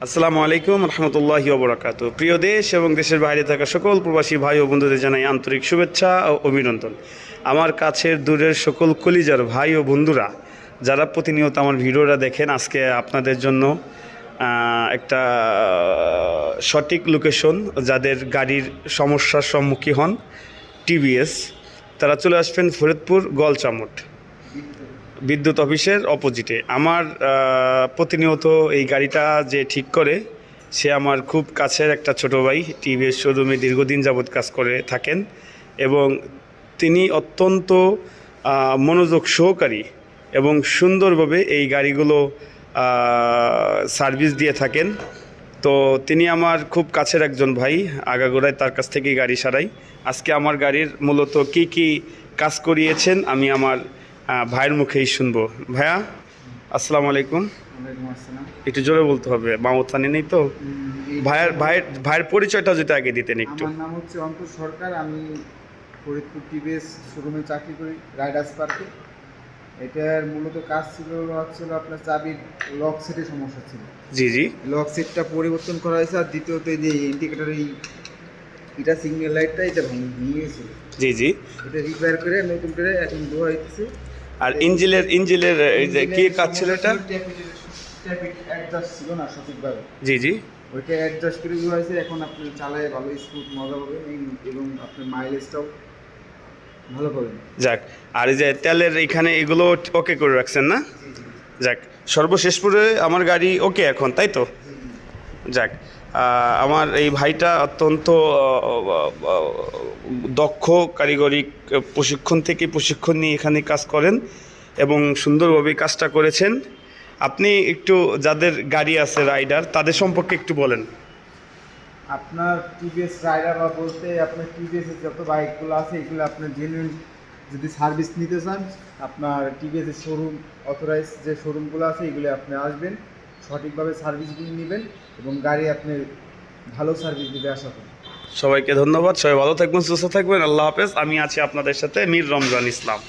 আসসালামু আলাইকুম রহমতুল্লাহি ওবরাকাতু। প্রিয় দেশ এবং দেশের বাইরে থাকা সকল প্রবাসী ভাই ও বন্ধুদের জানাই আন্তরিক শুভেচ্ছা ও অভিনন্দন। আমার কাছের দূরের সকল কলিজার ভাই ও বন্ধুরা যারা প্রতিনিয়ত আমার ভিডিওটা দেখেন, আজকে আপনাদের জন্য একটা সঠিক লোকেশন, যাদের গাড়ির সমস্যার সম্মুখীন হন টিভিএস, তারা চলে আসবেন ফরিদপুর গলচামট বিদ্যুৎ অফিসের অপোজিটে। আমার প্রতিনিয়ত এই গাড়িটা যে ঠিক করে, সে আমার খুব কাছের একটা ছোট ভাই, টিভিএস শোরুমে দীর্ঘদিন যাবৎ কাজ করে থাকেন এবং তিনি অত্যন্ত মনোযোগ সহকারী এবং সুন্দরভাবে এই গাড়িগুলো সার্ভিস দিয়ে থাকেন। তো তিনি আমার খুব কাছের একজন ভাই, আগাগোড়ায় তার কাছ থেকেই গাড়ি সারাই। আজকে আমার গাড়ির মূলত কি কি কাজ করিয়েছেন আমি আমার ভাইয়ের মুখেই শুনবো। ভাইয়া আসসালামু আলাইকুম। একটু জোরে বলতে হবে, মামুথানি নেই তো। ভাইয়ের পরিচয়টা যদি আগে দিতেন একটু। আমার নাম হচ্ছে অঙ্কুশ সরকার, আমি ফরিদপুর টিভিএস শোরুমে চাকরি করি, রাইডার্স পার্কে। এটার মূলত কাজ হচ্ছিল আপনার চাবির লক সেটের সমস্যা ছিল। জি জি। লক সেটটা পরিবর্তন করা হয়েছে, আর দ্বিতীয়ত যে ইন্ডিকেটর এটা সিগন্যাল লাইটটা এটা ভেঙে গেছিল। জি জি। এটা রিপেয়ার করে নতুন করে এখন দেওয়া হইতেছে। আর ইঞ্জিনের এই যে কি কাজ ছিল এটা? ট্যাপিক অ্যাডজাস্ট ছিল না সঠিকভাবে। জি জি। ওইটা অ্যাডজাস্ট করে দেওয়া হয়েছে, এখন আপনি চালায় ভালো স্মুথ মজা পাবেন এবং আপনার মাইলেজটাও ভালো পাবেন। যাক, আর এই যে তেলের এখানে এগুলো ওকে করে রাখছেন না? যাক, সর্বশেষ পরে আমার গাড়ি ওকে এখন, তাই তো? যাক, আমার এই ভাইটা অত্যন্ত দক্ষ কারিগরি প্রশিক্ষণ নিয়ে এখানে কাজ করেন এবং সুন্দরভাবে কাজটা করেছেন। আপনি একটু যাদের গাড়ি আছে রাইডার, তাদের সম্পর্কে একটু বলেন। আপনার টিভিএস রাইডার বা বলতে আপনার টিভিএসের যত বাইকগুলো আছে এগুলো আপনার জেনুইন যদি সার্ভিস নিতে চান, আপনার টিভিএসের শোরুম অথরাইজ যে শোরুমগুলো আছে এগুলো আপনি আসবেন, সঠিকভাবে সার্ভিসগুলি নেবেন এবং গাড়ি আপনি ভালো সার্ভিস দিতে আশা করি। সবাইকে ধন্যবাদ, সবাই ভালো থাকবেন, সুস্থ থাকবেন, আল্লাহ হাফেজ। আমি আছি আপনাদের সাথে, মীর রমজান ইসলাম।